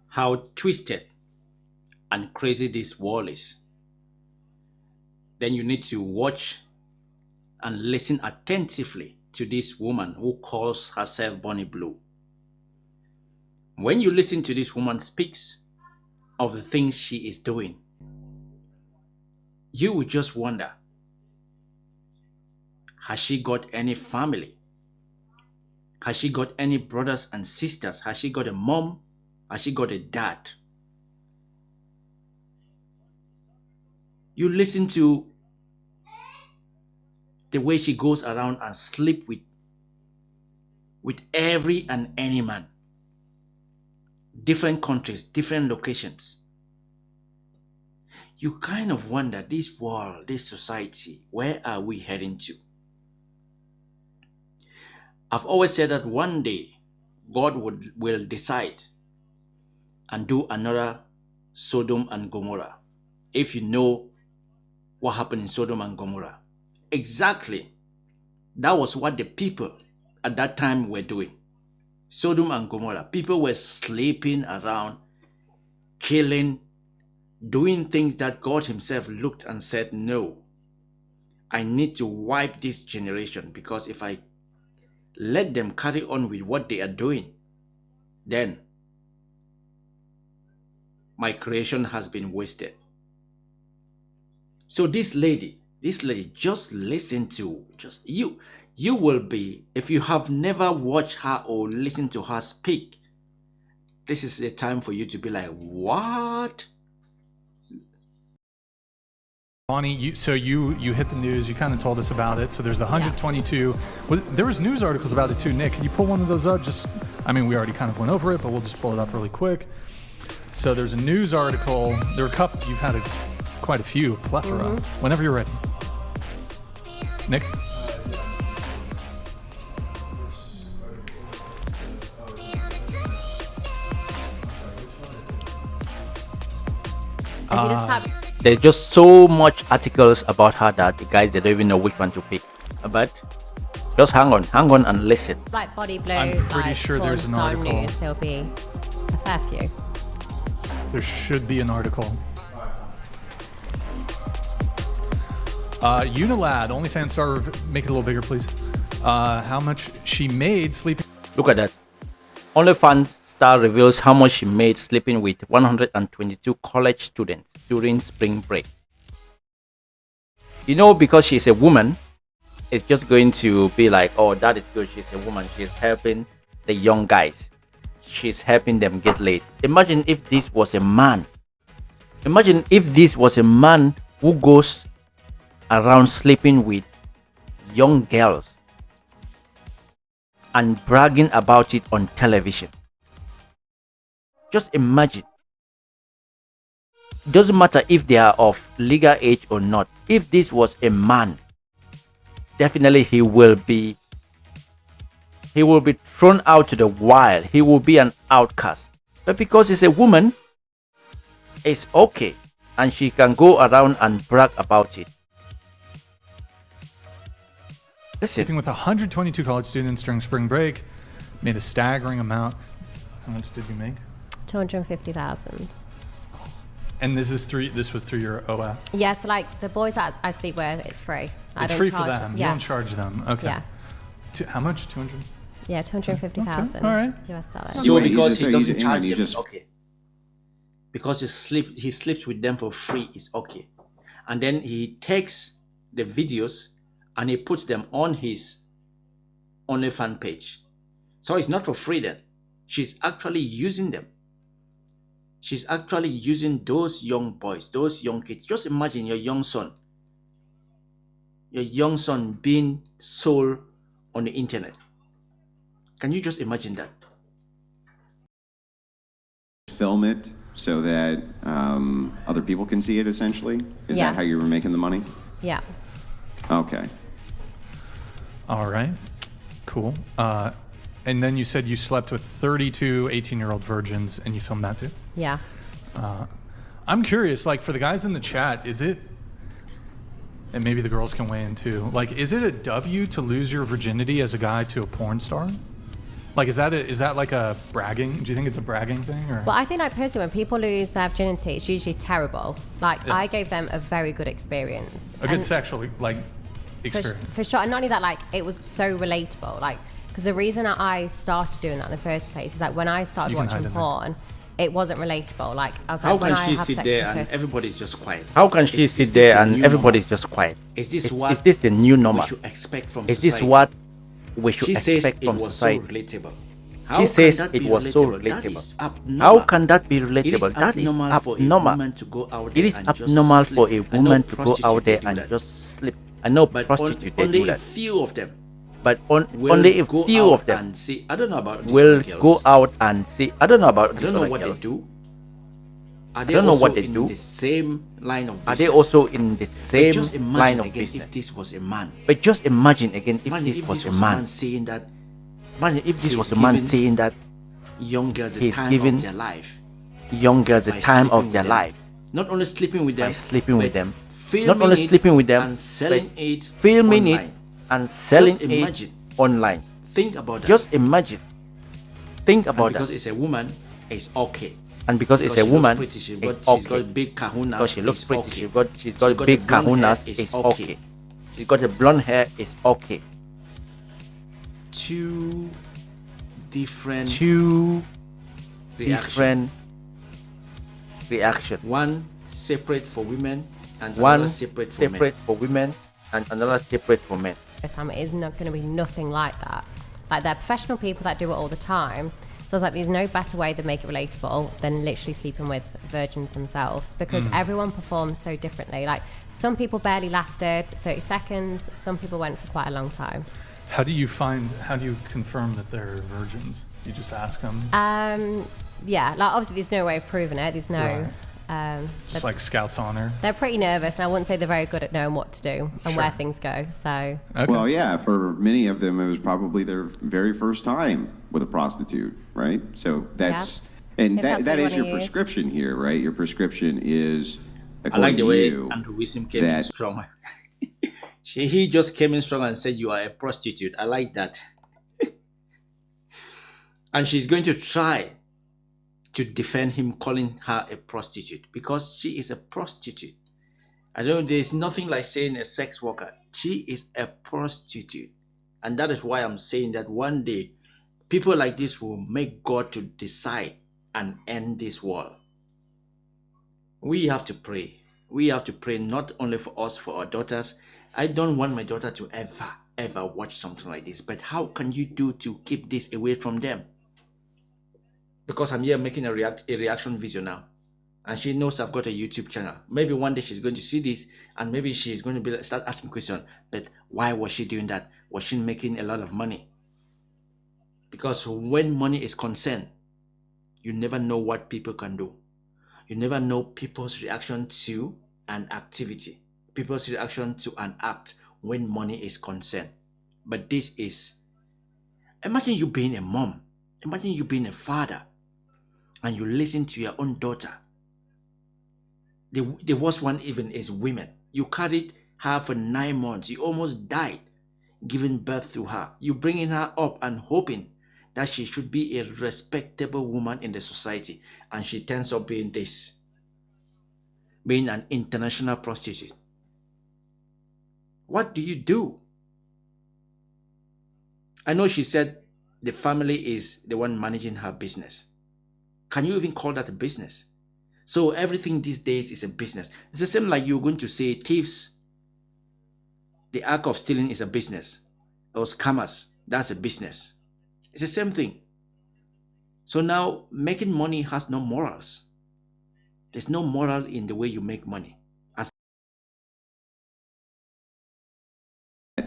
how twisted and crazy this world is, then you need to watch and listen attentively to this woman who calls herself Bonnie Blue. When you listen to this woman speaks of the things she is doing, you will just wonder, has she got any family? Has she got any brothers and sisters? Has she got a mom? Has she got a dad? You listen to the way she goes around and sleep with every and any man. Different countries, different locations. You kind of wonder, this world, this society, where are we heading to? I've always said that one day God will decide and do another Sodom and Gomorrah. If you know what happened in Sodom and Gomorrah, exactly that was what the people at that time were doing. Sodom and Gomorrah, people were sleeping around, killing, doing things that God himself looked and said, no, I need to wipe this generation, because if I let them carry on with what they are doing, then my creation has been wasted. So this lady, just listen to, you will be, if you have never watched her or listened to her speak, this is the time for you to be like, what? Bonnie, you hit the news. You kind of told us about it. So there's the 122. Well, there was news articles about it too. Nick, can you pull one of those up? We already kind of went over it, but we'll just pull it up really quick. So there's a news article. There are a couple. You've had quite a few, plethora. Whenever you're ready, Nick. There's just so much articles about her that the guys, they don't even know which one to pick. But just hang on and listen. Like Body Blue. I'm pretty sure there's an article. News, there'll be a fair few. There should be an article. Unilad, OnlyFans star, make it a little bigger, please. How much she made sleeping. Look at that. OnlyFans star reveals how much she made sleeping with 122 college students during spring break. You know, because she's a woman, it's just going to be like, oh, that is good. She's a woman. She's helping the young guys. She's helping them get laid. Imagine if this was a man. Imagine if this was a man who goes around sleeping with young girls and bragging about it on television. Just imagine. It doesn't matter if they are of legal age or not. If this was a man, definitely he will be thrown out to the wild. He will be an outcast. But because it's a woman, it's okay, and she can go around and brag about it. Listen. Sleeping with 122 college students during spring break, made a staggering amount. How much did you make? 250,000. And this was through your OF? Yes, like the boys that I sleep with, it's free. It's free for them. You don't charge them. Okay. Yeah. How much? 200? Yeah, 250,000 Okay. All right. US dollars. So because he doesn't charge them, it's okay. Because he sleeps with them for free, it's okay. And then he takes the videos and he puts them on his OnlyFans page. So it's not for free then. She's actually using them. She's actually using those young boys, those young kids. Just imagine your young son being sold on the internet. Can you just imagine that? Film it so that other people can see it, essentially? Is that how you were making the money? Yeah. Okay. All right. Cool. And then you said you slept with 32 18-year-old virgins, and you filmed that too? Yeah. I'm curious, like, for the guys in the chat, is it, and maybe the girls can weigh in too, like, is it a W to lose your virginity as a guy to a porn star? Like, is that like a bragging? Do you think it's a bragging thing? Or? Well, I think like personally, when people lose their virginity, it's usually terrible. Like Yeah. I gave them a very good experience. A good And sexual, like, experience. for sure. And not only that, like it was so relatable. Like, because the reason that I started doing that in the first place is that when I started You can watching hide it. porn, it wasn't relatable. Like, I was How like, when can I she have sit sex there for the and first everybody's just quiet? How can she Is sit this there the and new everybody's normal? just quiet? Is this Is what this the new we normal? should expect from Is society? this what we should She says expect it from was society? so relatable. She says it was so That relatable. is abnormal. How can that be It is relatable? That is abnormal for a abnormal. woman to go out It there is and just abnormal sleep. for a I know woman to go prostitutes, out they there do and that. just sleep. I know But prostitutes, they only do a that. few of them But will only a go few out of them and see. I don't know about these will other girls. go out and see. I don't know about I this don't know other what girl. they do. Are they don't know also what they in do. the same line of business? Are they also in the But same just imagine line of again business? if this was a man. But just imagine again if Imagine this was a a man. man saying that Imagine if this he's was a man giving saying that young girls the he's time giving of their life. young girls the by time sleeping of with their them. life. Not only sleeping with them, By sleeping with but them. filming Not only it sleeping with them, and selling but it, filming online. it and selling Just imagine. it online. Think about that. Just imagine. Think and about because that. it's a woman, it's okay. And because it's a she looks woman, pretty, she's it's got okay. big kahunas. Because she looks it's pretty, okay. she's got got big the blonde hair, kahunas, it's it's okay. okay. She's got a blonde hair, it's okay. Two different Two reactions. different reaction. One separate for women and One another separate for separate for women and another separate for men. this time, it is not going to be nothing like that. Like, they're professional people that do it all the time. So I was like, there's no better way to make it relatable than literally sleeping with virgins themselves, because everyone performs so differently. Like, some people barely lasted 30 seconds, some people went for quite a long time. How do you confirm that they're virgins? You just ask them? Yeah, like obviously there's no way of proving it. There's no. Just like Scout's honor? They're pretty nervous, and I wouldn't say they're very good at knowing what to do and Sure. where things go. So Okay. Well, yeah, for many of them, it was probably their very first time with a prostitute, right? So that's, and If that's that what you is your wanna use. prescription here, right? Your prescription is, I like according the to way you, Andrew Wisim came in that- strong. He just came in strong and said, "You are a prostitute." I like that. And she's going to try to defend him calling her a prostitute because she is a prostitute. I don't. There's nothing like saying a sex worker. She is a prostitute, and that is why I'm saying that one day, people like this will make God to decide and end this war. We have to pray. We have to pray not only for us, for our daughters. I don't want my daughter to ever watch something like this. But how can you do to keep this away from them? Because I'm here making a reaction video now. And she knows I've got a YouTube channel. Maybe one day she's going to see this and maybe she's going to start asking questions. But why was she doing that? Was she making a lot of money? Because when money is concerned, you never know what people can do. You never know people's reaction to an activity, people's reaction to an act when money is concerned. But this is, imagine you being a mom, imagine you being a father, and you listen to your own daughter. The worst one even is women. You carried her for 9 months, you almost died giving birth to her. You bringing her up and hoping that she should be a respectable woman in the society, and she turns up being this, being an international prostitute. What do you do? I know she said the family is the one managing her business. Can you even call that a business? So everything these days is a business. It's the same like you're going to say thieves, the act of stealing is a business. Or scammers, that's a business. It's the same thing. So now making money has no morals. There's no moral in the way you make money.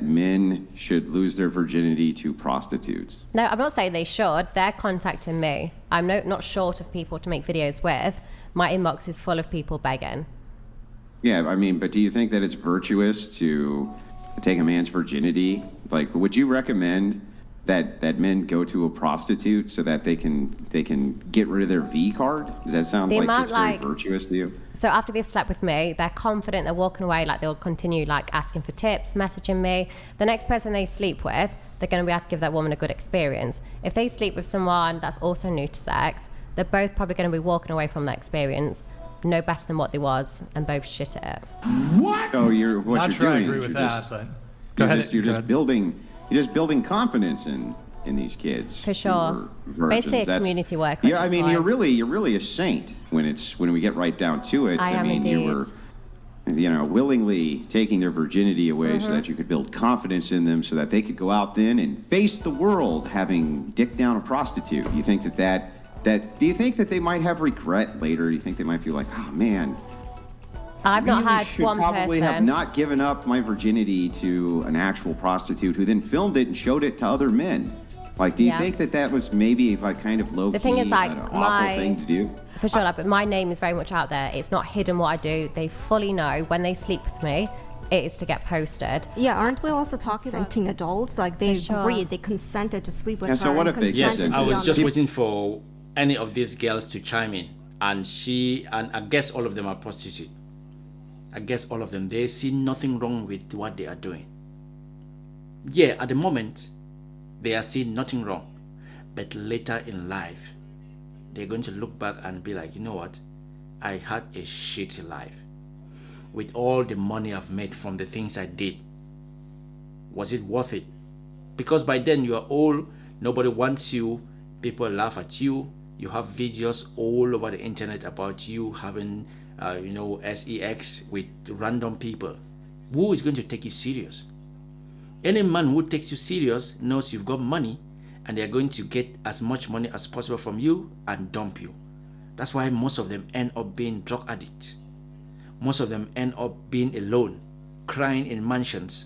men should lose their virginity to prostitutes. no, I'm not saying they should. They're contacting me. I'm not short of people to make videos with. My inbox is full of people begging. Yeah, I mean, but do you think that it's virtuous to take a man's virginity? Like, would you recommend that men go to a prostitute so that they can get rid of their V card? Does that sound The like amount, it's very like- virtuous to you? So after they've slept with me, they're confident, they're walking away, like they'll continue like asking for tips, messaging me. The next person they sleep with, they're going to be able to give that woman a good experience. If they sleep with someone that's also new to sex, they're both probably going to be walking away from that experience no better than what they was, and both shit at it. What? So you're Not sure I doing agree is with you're that, just- but go ahead. You're go just ahead. building confidence in these kids. For who sure. are virgins. Basically a That's- community worker. Yeah, I mean, you're really a saint when we get right down to it. I am mean, you indeed. were, willingly taking their virginity away so that you could build confidence in them, so that they could go out then and face the world having dicked down a prostitute. You think do you think that they might have regret later? Do you think they might feel like, oh man, I've not really had should one probably have person. not given up my virginity to an actual prostitute who then filmed it and showed it to other men. Like, do you Yeah. think that was maybe like kind of low-key, The thing is, like, an awful my- thing to do? For sure, like, but my name is very much out there. It's not hidden what I do. They fully know when they sleep with me, it is to get posted. Yeah, aren't we also talking about consenting adults? Like they For sure. agreed, they consented to sleep with Yeah, her. so what and if they Yes, consented consent I to was young- just waiting for any of these girls to chime in, and I guess all of them are prostitutes. I guess all of them, they see nothing wrong with what they are doing. Yeah, at the moment, they are seeing nothing wrong, but later in life, they're going to look back and be like, you know what? I had a shitty life. With all the money I've made from the things I did, was it worth it? Because by then you are old, nobody wants you, people laugh at you, you have videos all over the internet about you having, sex with random people. Who is going to take you serious? Any man who takes you serious knows you've got money, and they're going to get as much money as possible from you and dump you. That's why most of them end up being drug addicts. Most of them end up being alone, crying in mansions,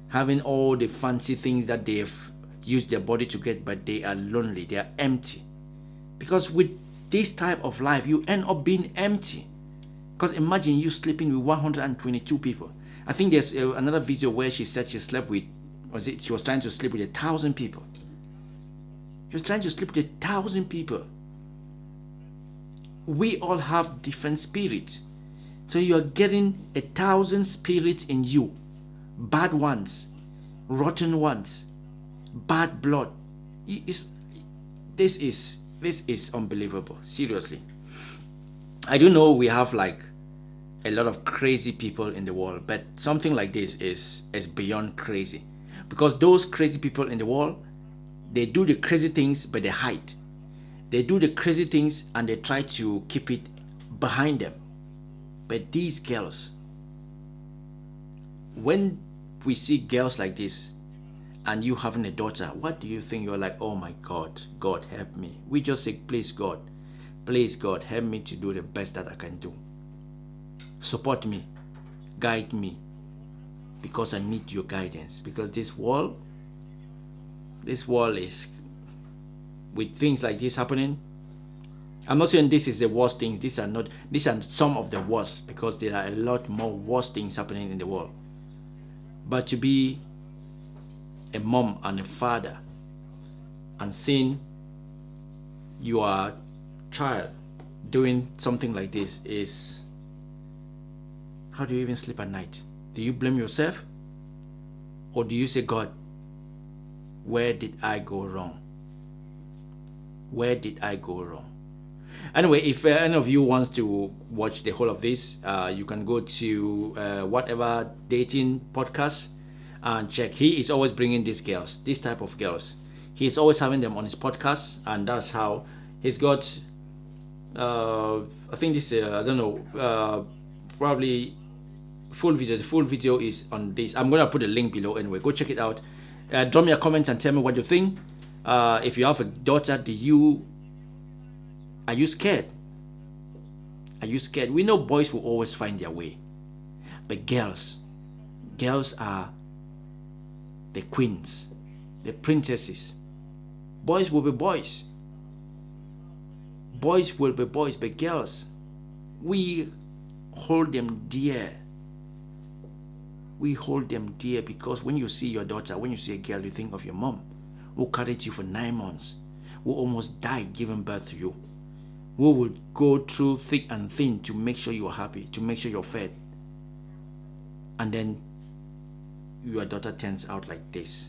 having all the fancy things that they've used their body to get, but they are lonely, they are empty. Because with this type of life, you end up being empty. Because imagine you sleeping with 122 people. I think there's another video where she said she slept with, she was trying to sleep with 1,000 people. She was trying to sleep with 1,000 people. We all have different spirits. So you are getting 1,000 spirits in you. Bad ones, rotten ones, bad blood. This is unbelievable. Seriously. I do know we have like a lot of crazy people in the world, but something like this is beyond crazy. Because those crazy people in the world, they do the crazy things, but they hide. They do the crazy things and they try to keep it behind them. But these girls, when we see girls like this and you having a daughter, what do you think? You're like, oh my God, God help me. We just say, please God, help me to do the best that I can do. Support me, guide me, because I need your guidance. Because this world is, with things like this happening, I'm not saying this is the worst things. These are some of the worst, because there are a lot more worse things happening in the world. But to be a mom and a father and seeing your child doing something like this is, how do you even sleep at night? Do you blame yourself? Or do you say, God, where did I go wrong? Where did I go wrong? Anyway, if any of you wants to watch the whole of this, you can go to whatever dating podcast and check. He is always bringing these girls, this type of girls. He's always having them on his podcast, and that's how he's got, I think this, I don't know, probably full video. The full video is on this. I'm going to put a link below anyway. Go check it out. Drop me a comment and tell me what you think. If you have a daughter, are you scared? Are you scared? We know boys will always find their way. But girls are the queens, the princesses. Boys will be boys. Boys will be boys, but girls, we hold them dear. We hold them dear because when you see your daughter, when you see a girl, you think of your mom who carried you for 9 months, who almost died giving birth to you, who would go through thick and thin to make sure you're happy, to make sure you're fed. And then your daughter turns out like this.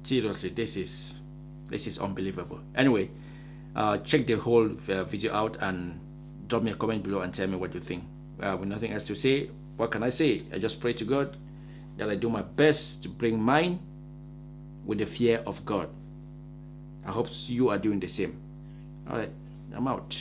Seriously, this is unbelievable. Anyway, check the whole video out and drop me a comment below and tell me what you think. With nothing else to say, what can I say? I just pray to God that I do my best to bring mine with the fear of God. I hope you are doing the same. All right, I'm out.